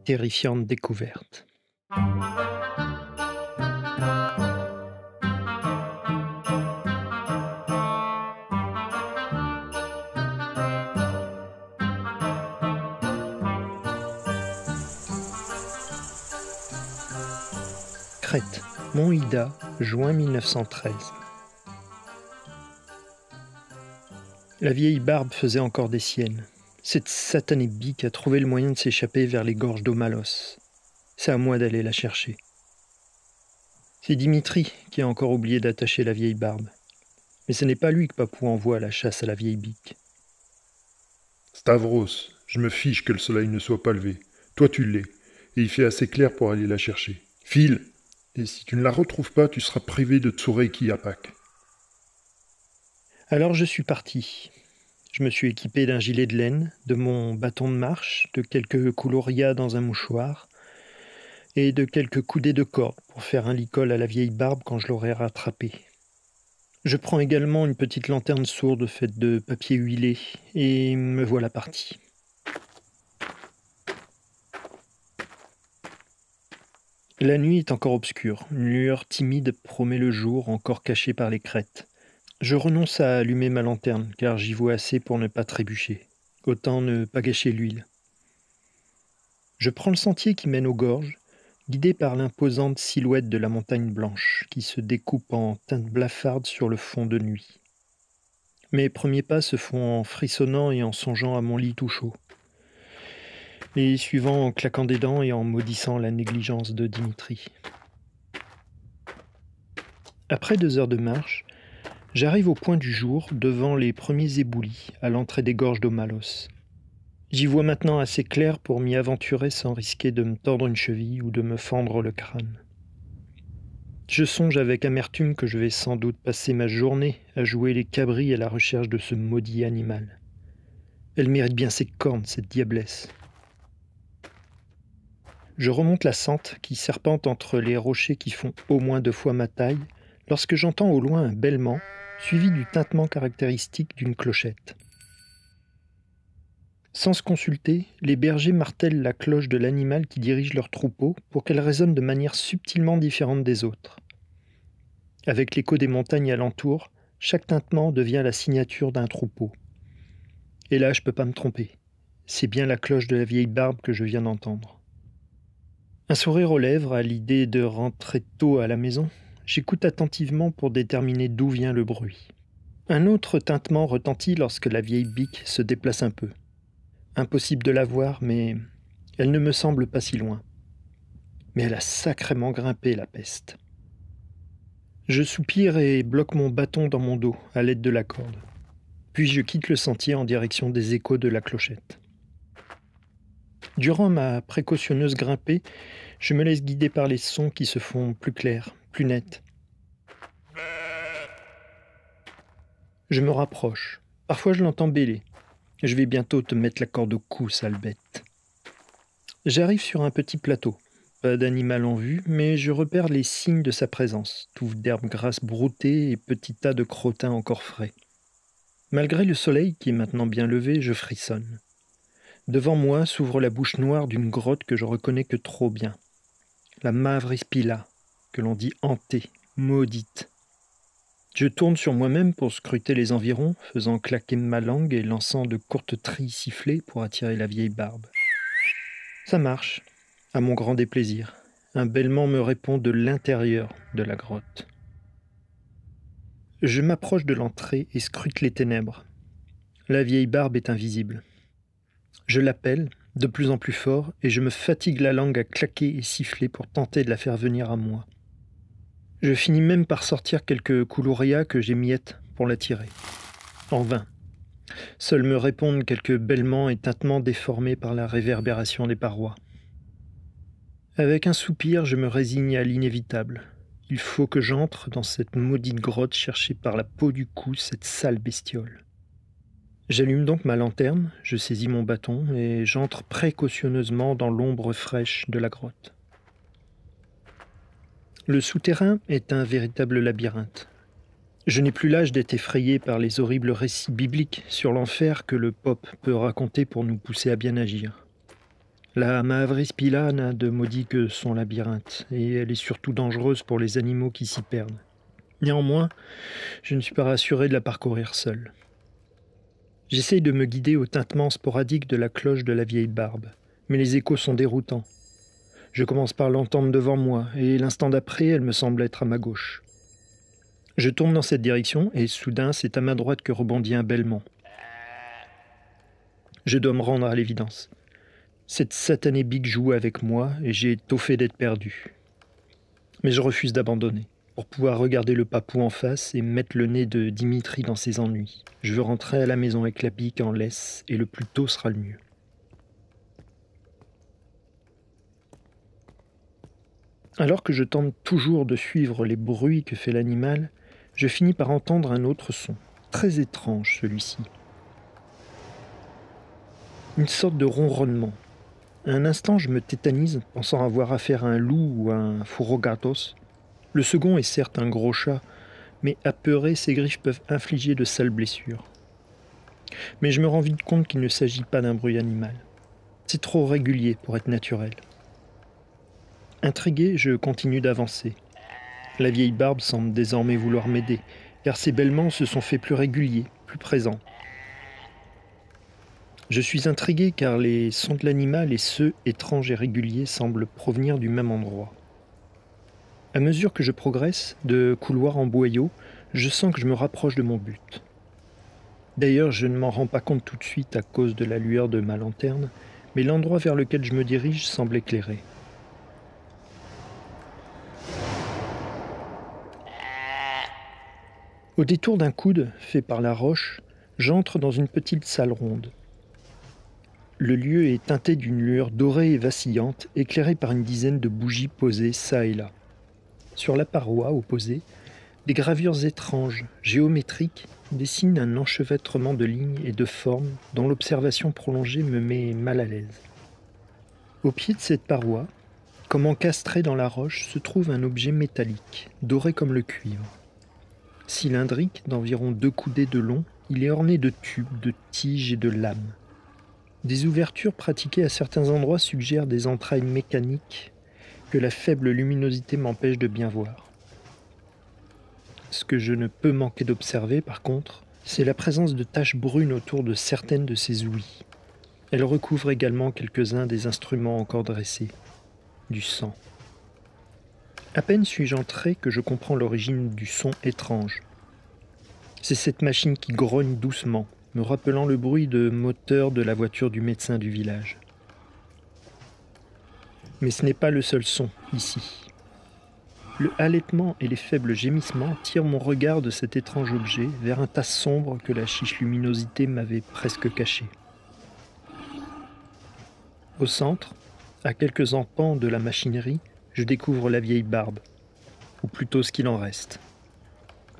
terrifiante découverte. Crète, Mont Ida, juin 1913. La vieille Barbe faisait encore des siennes. Cette satanée bique a trouvé le moyen de s'échapper vers les gorges d'Omalos. C'est à moi d'aller la chercher. C'est Dimitri qui a encore oublié d'attacher la vieille Barbe. Mais ce n'est pas lui que Papou envoie à la chasse à la vieille bique. Stavros, je me fiche que le soleil ne soit pas levé. Toi tu l'es, et il fait assez clair pour aller la chercher. File, et si tu ne la retrouves pas, tu seras privé de Tsoureki à Pâques. Alors je suis parti. Je me suis équipé d'un gilet de laine, de mon bâton de marche, de quelques coulorias dans un mouchoir, et de quelques coudées de corde pour faire un licol à la vieille Barbe quand je l'aurai rattrapée. Je prends également une petite lanterne sourde faite de papier huilé, et me voilà parti. La nuit est encore obscure, une lueur timide promet le jour encore caché par les crêtes. Je renonce à allumer ma lanterne, car j'y vois assez pour ne pas trébucher. Autant ne pas gâcher l'huile. Je prends le sentier qui mène aux gorges, guidé par l'imposante silhouette de la montagne blanche, qui se découpe en teintes blafardes sur le fond de nuit. Mes premiers pas se font en frissonnant et en songeant à mon lit tout chaud. Les suivants en claquant des dents et en maudissant la négligence de Dimitri. Après 2 heures de marche, j'arrive au point du jour, devant les premiers éboulis, à l'entrée des gorges d'Omalos. J'y vois maintenant assez clair pour m'y aventurer sans risquer de me tordre une cheville ou de me fendre le crâne. Je songe avec amertume que je vais sans doute passer ma journée à jouer les cabris à la recherche de ce maudit animal. Elle mérite bien ses cornes, cette diablesse. Je remonte la sente qui serpente entre les rochers qui font au moins 2 fois ma taille, lorsque j'entends au loin un bêlement, suivi du tintement caractéristique d'une clochette. Sans se consulter, les bergers martèlent la cloche de l'animal qui dirige leur troupeau pour qu'elle résonne de manière subtilement différente des autres. Avec l'écho des montagnes alentour, chaque tintement devient la signature d'un troupeau. Et là, je ne peux pas me tromper. C'est bien la cloche de la vieille Barbe que je viens d'entendre. Un sourire aux lèvres à l'idée de rentrer tôt à la maison, j'écoute attentivement pour déterminer d'où vient le bruit. Un autre tintement retentit lorsque la vieille bique se déplace un peu. Impossible de la voir, mais elle ne me semble pas si loin. Mais elle a sacrément grimpé, la peste. Je soupire et bloque mon bâton dans mon dos à l'aide de la corde. Puis je quitte le sentier en direction des échos de la clochette. Durant ma précautionneuse grimpée, je me laisse guider par les sons qui se font plus clairs, plus nets. Je me rapproche. Parfois je l'entends bêler. Je vais bientôt te mettre la corde au cou, sale bête. J'arrive sur un petit plateau. Pas d'animal en vue, mais je repère les signes de sa présence. Touffes d'herbes grasses broutées et petits tas de crottins encore frais. Malgré le soleil qui est maintenant bien levé, je frissonne. Devant moi s'ouvre la bouche noire d'une grotte que je reconnais que trop bien. La Mavrispila, que l'on dit hantée, maudite. Je tourne sur moi-même pour scruter les environs, faisant claquer ma langue et lançant de courtes trilles sifflées pour attirer la vieille Barbe. Ça marche, à mon grand déplaisir. Un bêlement me répond de l'intérieur de la grotte. Je m'approche de l'entrée et scrute les ténèbres. La vieille Barbe est invisible. Je l'appelle, de plus en plus fort, et je me fatigue la langue à claquer et siffler pour tenter de la faire venir à moi. Je finis même par sortir quelques coulorias que j'émiette pour l'attirer. En vain. Seuls me répondent quelques bêlements et tintements déformés par la réverbération des parois. Avec un soupir, je me résigne à l'inévitable. Il faut que j'entre dans cette maudite grotte chercher par la peau du cou cette sale bestiole. J'allume donc ma lanterne, je saisis mon bâton et j'entre précautionneusement dans l'ombre fraîche de la grotte. Le souterrain est un véritable labyrinthe. Je n'ai plus l'âge d'être effrayé par les horribles récits bibliques sur l'enfer que le Pope peut raconter pour nous pousser à bien agir. La Mahavrispila n'a de maudit que son labyrinthe, et elle est surtout dangereuse pour les animaux qui s'y perdent. Néanmoins, je ne suis pas rassuré de la parcourir seul. J'essaye de me guider au tintement sporadique de la cloche de la vieille barbe, mais les échos sont déroutants. Je commence par l'entendre devant moi, et l'instant d'après, elle me semble être à ma gauche. Je tourne dans cette direction, et soudain, c'est à ma droite que rebondit un bêlement. Je dois me rendre à l'évidence. Cette satanée bique joue avec moi, et j'ai tôt fait d'être perdu. Mais je refuse d'abandonner, pour pouvoir regarder le papou en face et mettre le nez de Dimitri dans ses ennuis. Je veux rentrer à la maison avec la bique en laisse, et le plus tôt sera le mieux. Alors que je tente toujours de suivre les bruits que fait l'animal, je finis par entendre un autre son, très étrange celui-ci. Une sorte de ronronnement. Un instant, je me tétanise, pensant avoir affaire à un loup ou à un furogatos. Le second est certes un gros chat, mais apeuré, ses griffes peuvent infliger de sales blessures. Mais je me rends vite compte qu'il ne s'agit pas d'un bruit animal. C'est trop régulier pour être naturel. Intrigué, je continue d'avancer. La vieille barbe semble désormais vouloir m'aider, car ses bêlements se sont faits plus réguliers, plus présents. Je suis intrigué car les sons de l'animal et ceux, étranges et réguliers, semblent provenir du même endroit. À mesure que je progresse, de couloir en boyau, je sens que je me rapproche de mon but. D'ailleurs, je ne m'en rends pas compte tout de suite à cause de la lueur de ma lanterne, mais l'endroit vers lequel je me dirige semble éclairé. Au détour d'un coude fait par la roche, j'entre dans une petite salle ronde. Le lieu est teinté d'une lueur dorée et vacillante, éclairée par une dizaine de bougies posées çà et là. Sur la paroi opposée, des gravures étranges, géométriques, dessinent un enchevêtrement de lignes et de formes dont l'observation prolongée me met mal à l'aise. Au pied de cette paroi, comme encastré dans la roche, se trouve un objet métallique, doré comme le cuivre. Cylindrique, d'environ 2 coudées de long, il est orné de tubes, de tiges et de lames. Des ouvertures pratiquées à certains endroits suggèrent des entrailles mécaniques que la faible luminosité m'empêche de bien voir. Ce que je ne peux manquer d'observer, par contre, c'est la présence de taches brunes autour de certaines de ces ouïes. Elles recouvrent également quelques-uns des instruments encore dressés. Du sang. À peine suis-je entré que je comprends l'origine du son étrange. C'est cette machine qui grogne doucement, me rappelant le bruit de moteur de la voiture du médecin du village. Mais ce n'est pas le seul son, ici. Le halètement et les faibles gémissements tirent mon regard de cet étrange objet vers un tas sombre que la chiche luminosité m'avait presque caché. Au centre, à quelques empans de la machinerie, je découvre la vieille barbe, ou plutôt ce qu'il en reste.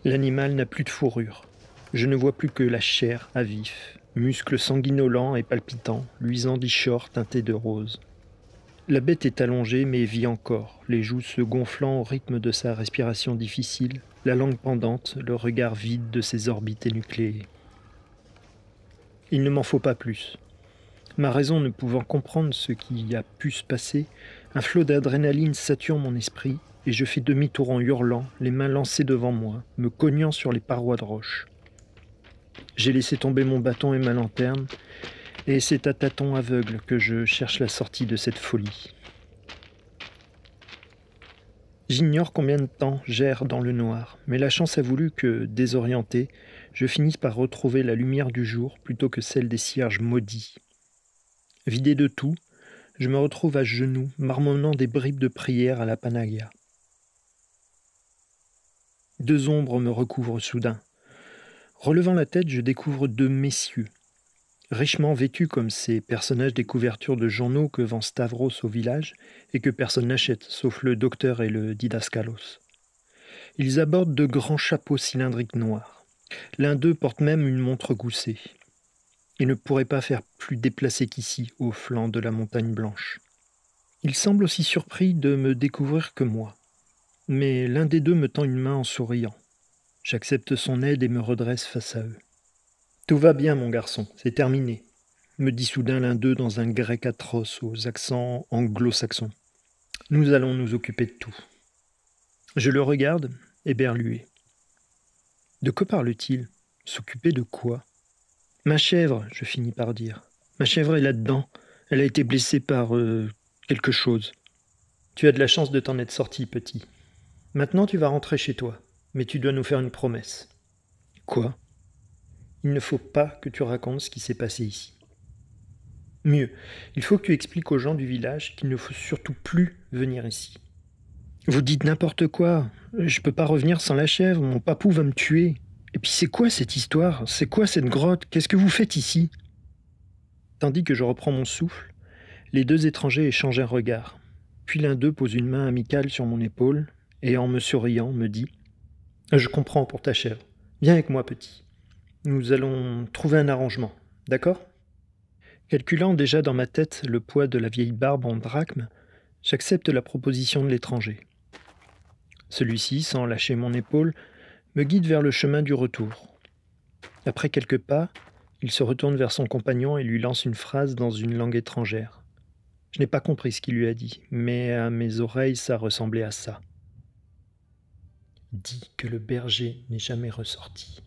L'animal n'a plus de fourrure. Je ne vois plus que la chair à vif, muscles sanguinolents et palpitants, luisant d'ichor teinté de rose. La bête est allongée mais vit encore, les joues se gonflant au rythme de sa respiration difficile, la langue pendante, le regard vide de ses orbites énucléées. Il ne m'en faut pas plus. Ma raison ne pouvant comprendre ce qui a pu se passer, un flot d'adrénaline sature mon esprit et je fais demi-tour en hurlant, les mains lancées devant moi, me cognant sur les parois de roche. J'ai laissé tomber mon bâton et ma lanterne, et c'est à tâtons aveugles que je cherche la sortie de cette folie. J'ignore combien de temps j'erre dans le noir, mais la chance a voulu que, désorienté, je finisse par retrouver la lumière du jour plutôt que celle des cierges maudits. Vidé de tout, je me retrouve à genoux, marmonnant des bribes de prière à la panagia. 2 ombres me recouvrent soudain. Relevant la tête, je découvre 2 messieurs, richement vêtus comme ces personnages des couvertures de journaux que vend Stavros au village et que personne n'achète, sauf le docteur et le didascalos. Ils abordent de grands chapeaux cylindriques noirs. L'un d'eux porte même une montre goussée. Il ne pourrait pas faire plus déplacé qu'ici, au flanc de la montagne blanche. Il semble aussi surpris de me découvrir que moi. Mais l'un des deux me tend une main en souriant. J'accepte son aide et me redresse face à eux. « Tout va bien, mon garçon, c'est terminé. me dit soudain l'un d'eux dans un grec atroce aux accents anglo-saxons. Nous allons nous occuper de tout. Je le regarde, éberlué. De quoi parle-t-il? S'occuper de quoi? Ma chèvre, je finis par dire. Ma chèvre est là-dedans. Elle a été blessée par quelque chose. Tu as de la chance de t'en être sorti, petit. Maintenant, tu vas rentrer chez toi, mais tu dois nous faire une promesse. Quoi? Il ne faut pas que tu racontes ce qui s'est passé ici. Mieux, il faut que tu expliques aux gens du village qu'il ne faut surtout plus venir ici. Vous dites n'importe quoi. Je peux pas revenir sans la chèvre, mon papou va me tuer. Et puis c'est quoi cette histoire? C'est quoi cette grotte? Qu'est-ce que vous faites ici? Tandis que je reprends mon souffle, les deux étrangers échangent un regard. Puis l'un d'eux pose une main amicale sur mon épaule et en me souriant me dit « Je comprends pour ta chèvre. Viens avec moi, petit. Nous allons trouver un arrangement, d'accord ?» Calculant déjà dans ma tête le poids de la vieille barbe en drachmes, j'accepte la proposition de l'étranger. Celui-ci, sans lâcher mon épaule, me guide vers le chemin du retour. Après quelques pas, il se retourne vers son compagnon et lui lance une phrase dans une langue étrangère. Je n'ai pas compris ce qu'il lui a dit, mais à mes oreilles, ça ressemblait à ça. Dis que le berger n'est jamais ressorti.